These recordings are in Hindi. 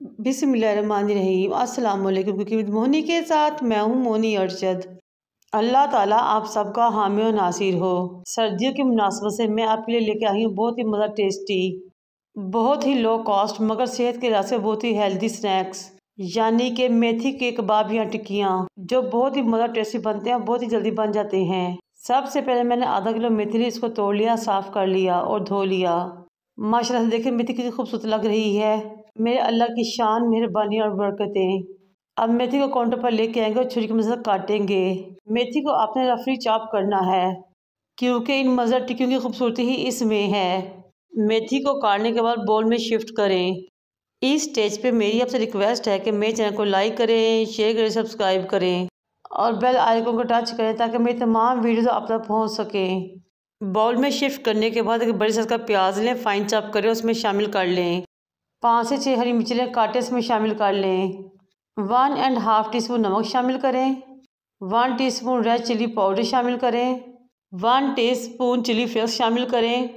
बिस्मिल्लाहिर्रहमानिर्रहीम। अस्सलाम वालेकुम। कुकिंग विद मोहनी के साथ मैं हूँ मोहनी अरशद। अल्लाह ताला आप सबका हामी और नासिर हो। सर्दियों की मुनासबत से मैं आपके लिए लेके आई हूँ बहुत ही मज़ा टेस्टी, बहुत ही लो कॉस्ट मगर सेहत के लिहाज से बहुत ही हेल्दी स्नैक्स, यानी कि मेथी के कबाब या टिक्कियाँ, जो बहुत ही मज़ा टेस्टी बनते हैं और बहुत ही जल्दी बन जाते हैं। सबसे पहले मैंने आधा किलो मेथी ली, इसको तोड़ लिया, साफ़ कर लिया और धो लिया। माशाल्लाह से देखिए मेथी कितनी खूबसूरत लग रही है। मेरे अल्लाह की शान, मेहरबानी और बरकतें। अब मेथी को काउंटर पर लेके आएंगे और छुरी की मदद से काटेंगे। मेथी को आपने रफली चॉप करना है क्योंकि इन मज़र टिक्कियों की खूबसूरती ही इसमें है। मेथी को काटने के बाद बोल में शिफ्ट करें। इस स्टेज पे मेरी आपसे रिक्वेस्ट है कि मेरे चैनल को लाइक करें, शेयर करें, सब्सक्राइब करें और बेल आइकन को टच करें ताकि मेरी तमाम वीडियोस आप तक पहुँच सकें। बाउल में शिफ्ट करने के बाद एक बड़ी साइज का प्याज लें, फाइन चॉप करें, उसमें शामिल कर लें। 5 से 6 हरी मिर्ची लें, काटे इसमें शामिल कर लें। 1½ टीस्पून नमक शामिल करें। 1 टीस्पून रेड चिली पाउडर शामिल करें। 1 टीस्पून चिली फ्लेक्स शामिल करें।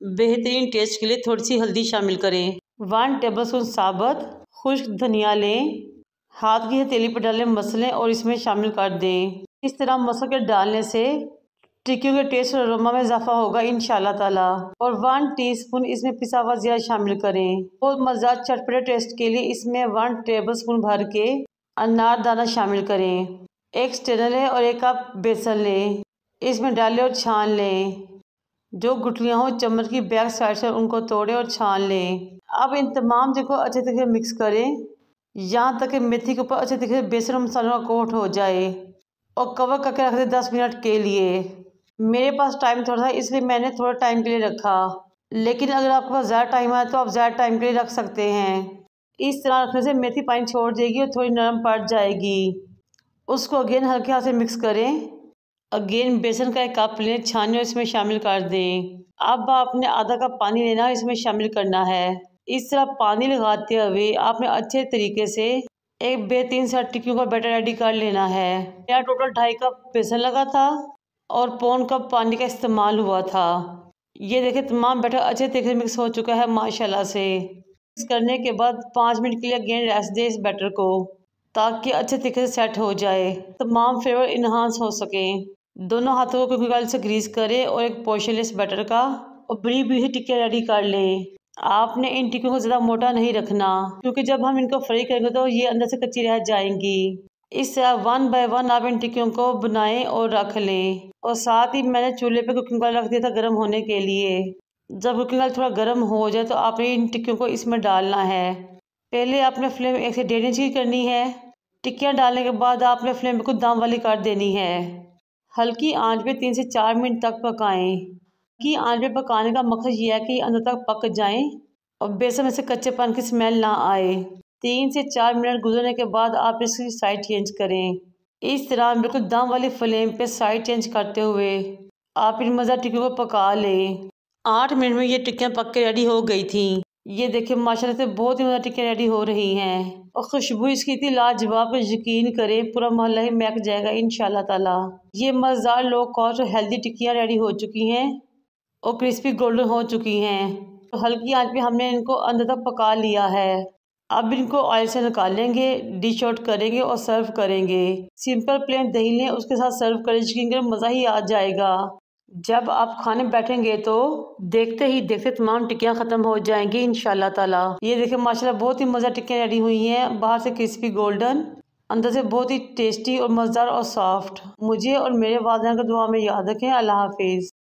बेहतरीन टेस्ट के लिए थोड़ी सी हल्दी शामिल करें। 1 टेबलस्पून साबुत खुश्क धनिया लें, हाथ की हथेली पर डालें, मसलें और इसमें शामिल कर दें। इस तरह मसल के डालने से टिक्कियों के टेस्ट और अरोमा में इजाफा होगा इंशाल्लाह ताला। और 1 टीस्पून इसमें पिसा हुआ जीरा शामिल करें। बहुत मज़ेदार चटपटे टेस्ट के लिए इसमें 1 टेबलस्पून भर के अनारदाना शामिल करें। एक स्ट्रेनर लें और 1 कप बेसन लें, इसमें डालें और छान लें। जो गुठलियाँ हो चम्मच की बैक साइड से उनको तोड़ें और छान लें। अब इन तमाम चीज़ों को अच्छे तरीके से मिक्स करें यहाँ तक कि मेथी के ऊपर अच्छे तरीके से बेसन और मसालों का कोट हो जाए और कवर करके रख दें 10 मिनट के लिए। मेरे पास टाइम थोड़ा था इसलिए मैंने थोड़ा टाइम के लिए रखा, लेकिन अगर आपके पास ज़्यादा टाइम है तो आप ज़्यादा टाइम के लिए रख सकते हैं। इस तरह रखने से मेथी पानी छोड़ देगी और थोड़ी नरम पड़ जाएगी। उसको अगेन हल्के हाथ से मिक्स करें। अगेन बेसन का 1 कप लें, छाने और इसमें शामिल कर दें। अब आपने आधा कप पानी लेना, इसमें शामिल करना है। इस तरह पानी लगाते हुए आपने अच्छे तरीके से एक बेहतरीन सा टिक्कियों का बैटर रेडी कर लेना है। मेरा टोटल 2.5 कप बेसन लगा था और 1.25 कप पानी का इस्तेमाल हुआ था। ये देखिए तमाम बैटर अच्छे तरीके से मिक्स हो चुका है माशाल्लाह से। मिक्स करने के बाद 5 मिनट के लिए अगेन रेस्ट दें इस बैटर को ताकि अच्छे तरीके से सेट हो जाए, तमाम फ्लेवर इन्हांस हो सकें। दोनों हाथों को कुकिंग ऑयल से ग्रीस करें और एक पोर्शन लें इस बैटर का और बड़ी बड़ी टिक्कियाँ रेडी कर लें। आपने इन टिक्कियों को ज़्यादा मोटा नहीं रखना क्योंकि जब हम इनको फ्राई करेंगे तो ये अंदर से कच्ची रह जाएंगी। इस तरह 1 बाय 1 आप इन टिक्कियों को बनाएं और रख लें। और साथ ही मैंने चूल्हे पे कुकिंग ऑयल रख दिया था गर्म होने के लिए। जब कुकिंग ऑयल थोड़ा गर्म हो जाए तो आपने इन टिक्कियों को इसमें डालना है। पहले आपने फ्लेम 1 से 1.5 इंच की करनी है। टिक्कियाँ डालने के बाद आपने फ्लेम को दम वाली कर देनी है। हल्की आंच पे 3 से 4 मिनट तक पकाएं। हल्की आंच पे पकाने का मकसद ये है कि अंदर तक पक जाएं और बेसन में से कच्चेपन की स्मेल ना आए। 3 से 4 मिनट गुजरने के बाद आप इसकी साइड चेंज करें। इस तरह बिल्कुल दम वाली फ्लेम पे साइड चेंज करते हुए आप इन मज़ेदार टिक्कियों को पका लें। 8 मिनट में ये टिक्कियाँ पक के रेडी हो गई थी। ये देखिए माशाल्लाह से बहुत ही मज़ेदार टिक्कियाँ रेडी हो रही हैं और खुशबू इसकी इतनी लाजवाब कि यकीन करें पूरा मोहल्ला ही महक जाएगा इंशाल्लाह ताला। ये मज़ेदार लो कॉस्ट और हेल्दी टिक्कियाँ रेडी हो चुकी हैं और क्रिस्पी गोल्डन हो चुकी हैं। तो हल्की आंच पे हमने इनको अंदर तक पका लिया है। अब इनको ऑयल से निकालेंगे, डिश आउट करेंगे और सर्व करेंगे। सिंपल प्लेन दही लें, उसके साथ सर्व करें, यकीन करें मज़ा ही आ जाएगा। जब आप खाने बैठेंगे तो देखते ही देखते तमाम टिक्कियाँ ख़त्म हो जाएंगी इंशाल्लाह ताला। ये देखिए माशाल्लाह बहुत ही मज़ेदार टिक्कियाँ रेडी हुई हैं, बाहर से क्रिस्पी गोल्डन, अंदर से बहुत ही टेस्टी और मज़ेदार और सॉफ्ट। मुझे और मेरे वालिदैन को दुआ में याद रखें। अल्लाह हाफिज़।